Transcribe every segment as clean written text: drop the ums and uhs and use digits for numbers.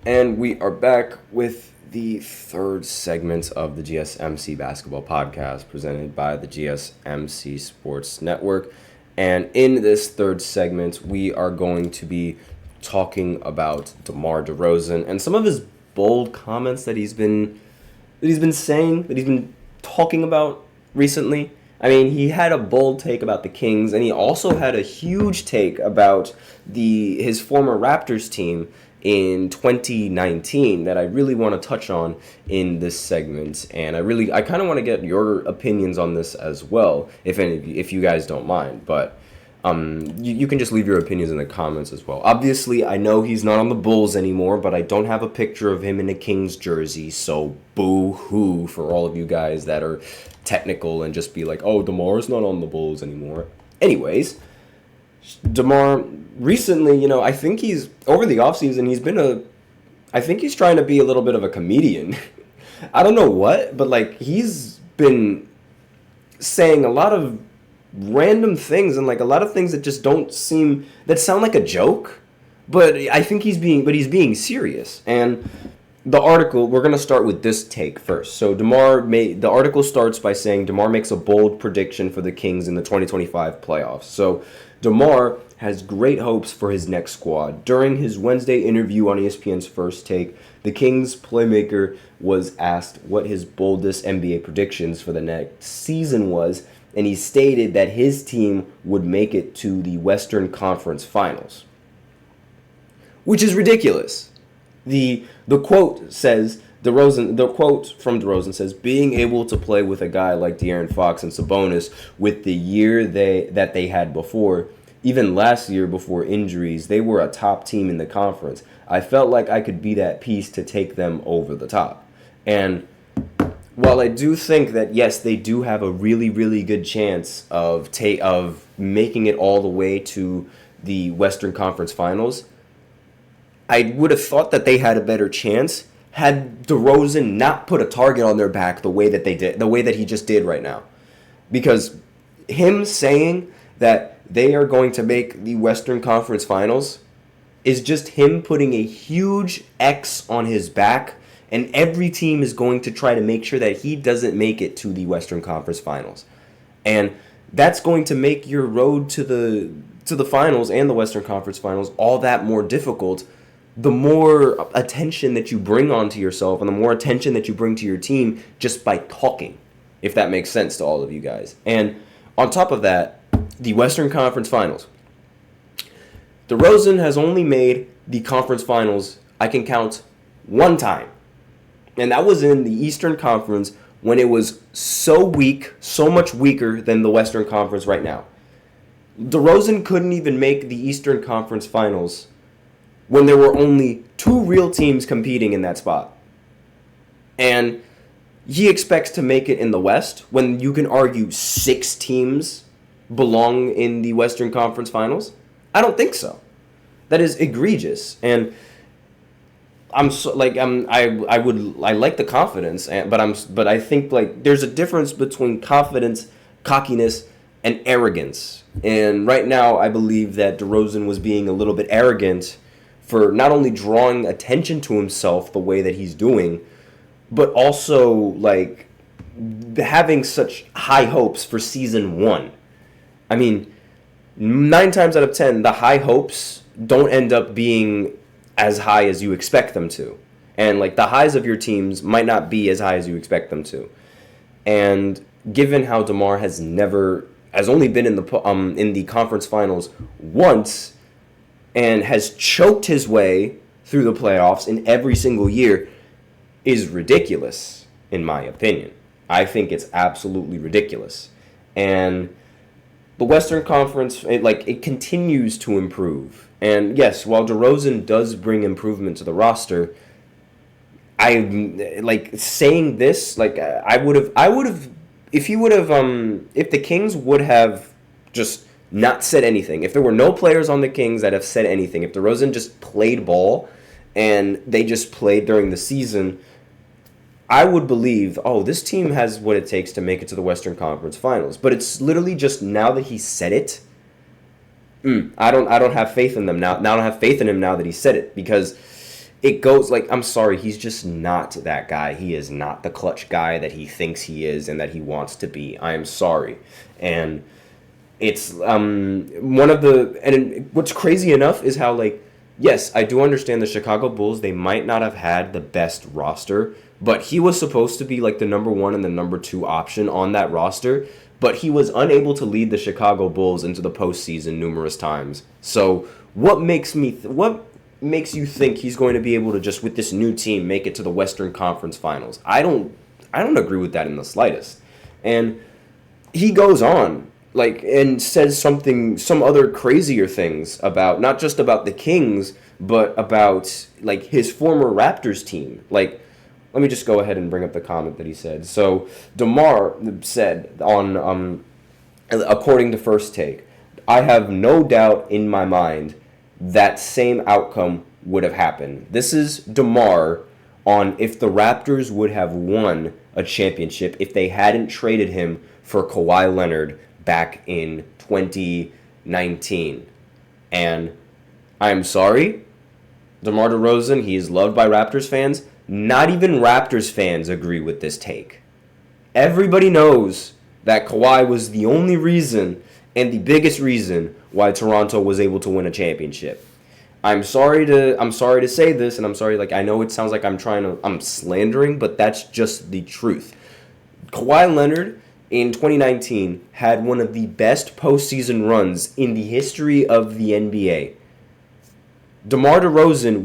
And we are back with the third segment of the GSMC Basketball Podcast presented by the GSMC Sports Network. And in this third segment, we are going to be talking about DeMar DeRozan and some of his bold comments that he's been saying, that he's been talking about recently. I mean, he had a bold take about the Kings, and he also had a huge take about his former Raptors team in 2019 that I really want to touch on in this segment. And I kind of want to get your opinions on this as well, if you guys don't mind. But you can just leave your opinions in the comments as well. Obviously, I know he's not on the Bulls anymore, but I don't have a picture of him in a Kings jersey, so boo-hoo for all of you guys that are technical and just be like, oh, DeMar's not on the Bulls anymore. Anyways, DeMar, recently, I think over the offseason, I think he's trying to be a little bit of a comedian. I don't know what, but, he's been saying a lot of random things and, a lot of things that just that sound like a joke, but I think he's being serious. And the article, we're going to start with this take first. So the article starts by saying DeMar makes a bold prediction for the Kings in the 2025 playoffs. So DeMar has great hopes for his next squad. During his Wednesday interview on ESPN's First Take, the Kings playmaker was asked what his boldest NBA predictions for the next season was, and he stated that his team would make it to the Western Conference Finals, which is ridiculous. The quote says, the quote from DeRozan says, being able to play with a guy like De'Aaron Fox and Sabonis with the year that they had before, even last year before injuries, they were a top team in the conference. I felt like I could be that piece to take them over the top. And while I do think that, yes, they do have a really, really good chance of making it all the way to the Western Conference Finals, I would have thought that they had a better chance had DeRozan not put a target on their back the way that he just did right now. Because him saying that they are going to make the Western Conference Finals is just him putting a huge X on his back, and every team is going to try to make sure that he doesn't make it to the Western Conference Finals. And that's going to make your road to the finals and the Western Conference Finals all that more difficult. The more attention that you bring onto yourself and the more attention that you bring to your team just by talking, if that makes sense to all of you guys. And on top of that, the Western Conference Finals. DeRozan has only made the conference finals, I can count, one time. And that was in the Eastern Conference when it was so weak, so much weaker than the Western Conference right now. DeRozan couldn't even make the Eastern Conference Finals when there were only two real teams competing in that spot. And he expects to make it in the West when you can argue 6 teams belong in the Western Conference Finals? I don't think so. That is egregious. And I like the confidence, but I think there's a difference between confidence, cockiness, and arrogance. And right now, I believe that DeRozan was being a little bit arrogant for not only drawing attention to himself the way that he's doing, but also having such high hopes for season 1. I mean, 9 times out of 10, the high hopes don't end up being as high as you expect them to. And the highs of your teams might not be as high as you expect them to. And given how DeMar has only been in the conference finals once and has choked his way through the playoffs in every single year, is ridiculous, in my opinion. I think it's absolutely ridiculous. And the Western Conference, it continues to improve. And yes, while DeRozan does bring improvement to the roster, saying this, if the Kings would have just not said anything, if there were no players on the Kings that have said anything, if DeRozan just played ball and they just played during the season, I would believe, this team has what it takes to make it to the Western Conference Finals. But it's literally just now that he said it, I don't have faith in them now. I don't have faith in him now that he said it, because it goes like, I'm sorry, he's just not that guy. He is not the clutch guy that he thinks he is and that he wants to be. I am sorry. And it's what's crazy enough is how, like, yes, I do understand the Chicago Bulls, they might not have had the best roster, but he was supposed to be like the number 1 and the number 2 option on that roster, but he was unable to lead the Chicago Bulls into the postseason numerous times. So what makes you think he's going to be able to just, with this new team, make it to the Western Conference Finals? I don't agree with that in the slightest. And he goes on, like, and says some other crazier things about, not just about the Kings, but about, like, his former Raptors team. Like, let me just go ahead and bring up the comment that he said. So DeMar said on, according to First Take, I have no doubt in my mind that same outcome would have happened. This is DeMar on if the Raptors would have won a championship if they hadn't traded him for Kawhi Leonard back in 2019. And I'm sorry, DeMar DeRozan, he is loved by Raptors fans. Not even Raptors fans agree with this take. Everybody knows that Kawhi was the only reason and the biggest reason why Toronto was able to win a championship. I'm sorry to say this, and I'm sorry, like, I know it sounds like I'm slandering, but that's just the truth. Kawhi Leonard in 2019 had one of the best postseason runs in the history of the NBA. DeMar DeRozan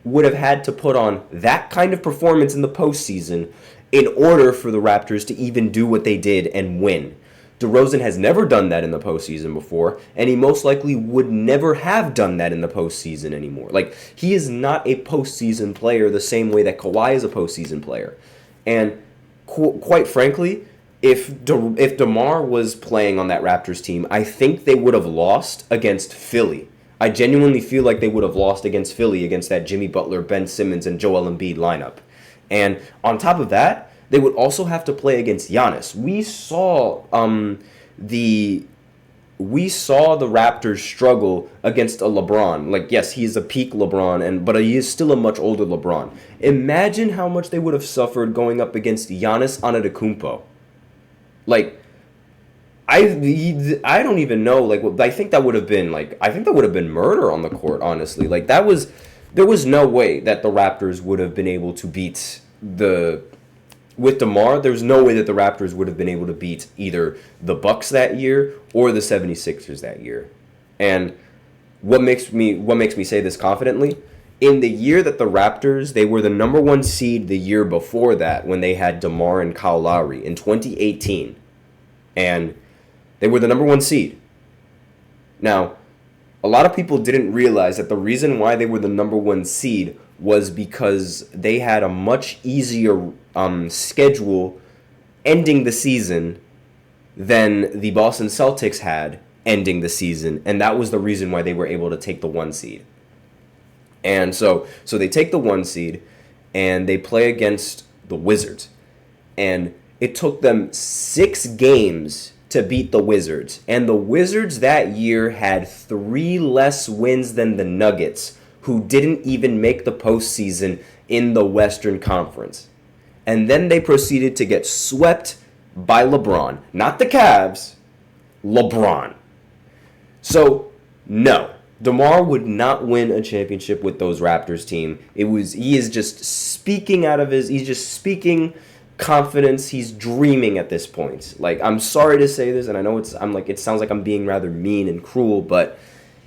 would have had to put on that kind of performance in the postseason in order for the Raptors to even do what they did and win. DeRozan has never done that in the postseason before, and he most likely would never have done that in the postseason anymore. Like, he is not a postseason player the same way that Kawhi is a postseason player. And quite frankly, if DeMar was playing on that Raptors team, I think they would have lost against Philly. I genuinely feel like they would have lost against Philly, against that Jimmy Butler, Ben Simmons, and Joel Embiid lineup. And on top of that, they would also have to play against Giannis. We saw the Raptors struggle against a LeBron. Like, yes, he is a peak LeBron, but he is still a much older LeBron. Imagine how much they would have suffered going up against Giannis Antetokounmpo. Like, I don't even know. Like, I think that would have been murder on the court. Honestly, like, there was no way that the Raptors would have been able to beat with DeMar. There's no way that the Raptors would have been able to beat either the Bucks that year or the 76ers that year. And what makes me say this confidently? In the year that the Raptors, they were the number 1 seed the year before that when they had DeMar and Kyle Lowry in 2018. And they were the number 1 seed. Now, a lot of people didn't realize that the reason why they were the number 1 seed was because they had a much easier schedule ending the season than the Boston Celtics had ending the season, and that was the reason why they were able to take the 1 seed. And so they take the 1 seed, and they play against the Wizards. And it took them 6 games to beat the Wizards. And the Wizards that year had 3 less wins than the Nuggets, who didn't even make the postseason in the Western Conference. And then they proceeded to get swept by LeBron. Not the Cavs, LeBron. So, no. DeMar would not win a championship with those Raptors team. He is just speaking he's just speaking confidence. He's dreaming at this point. Like, I'm sorry to say this, and I know it sounds like I'm being rather mean and cruel, but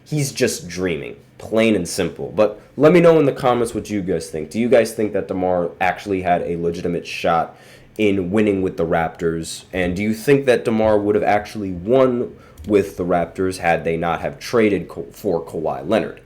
he's just dreaming. Plain and simple. But let me know in the comments what you guys think. Do you guys think that DeMar actually had a legitimate shot in winning with the Raptors? And do you think that DeMar would have actually won with the Raptors had they not have traded for Kawhi Leonard?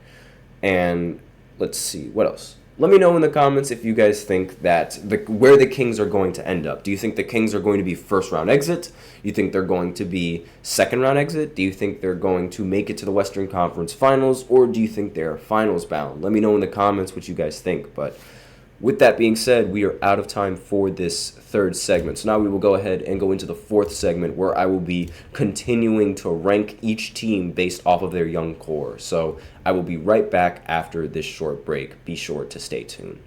And let's see, what else? Let me know in the comments if you guys think that where the Kings are going to end up. Do you think the Kings are going to be first-round exit? Do you think they're going to be second-round exit? Do you think they're going to make it to the Western Conference Finals? Or do you think they're finals-bound? Let me know in the comments what you guys think. But With that being said, we are out of time for this third segment. So now we will go ahead and go into the fourth segment where I will be continuing to rank each team based off of their young core. So I will be right back after this short break. Be sure to stay tuned.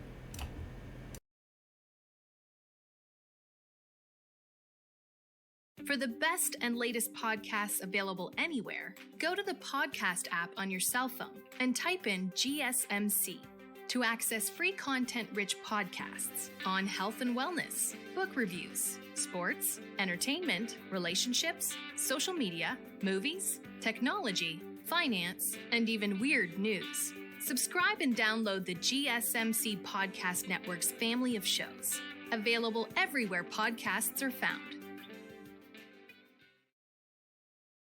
For the best and latest podcasts available anywhere, go to the podcast app on your cell phone and type in GSMC. To access free content-rich podcasts on health and wellness, book reviews, sports, entertainment, relationships, social media, movies, technology, finance, and even weird news. Subscribe and download the GSMC Podcast Network's family of shows, available everywhere podcasts are found.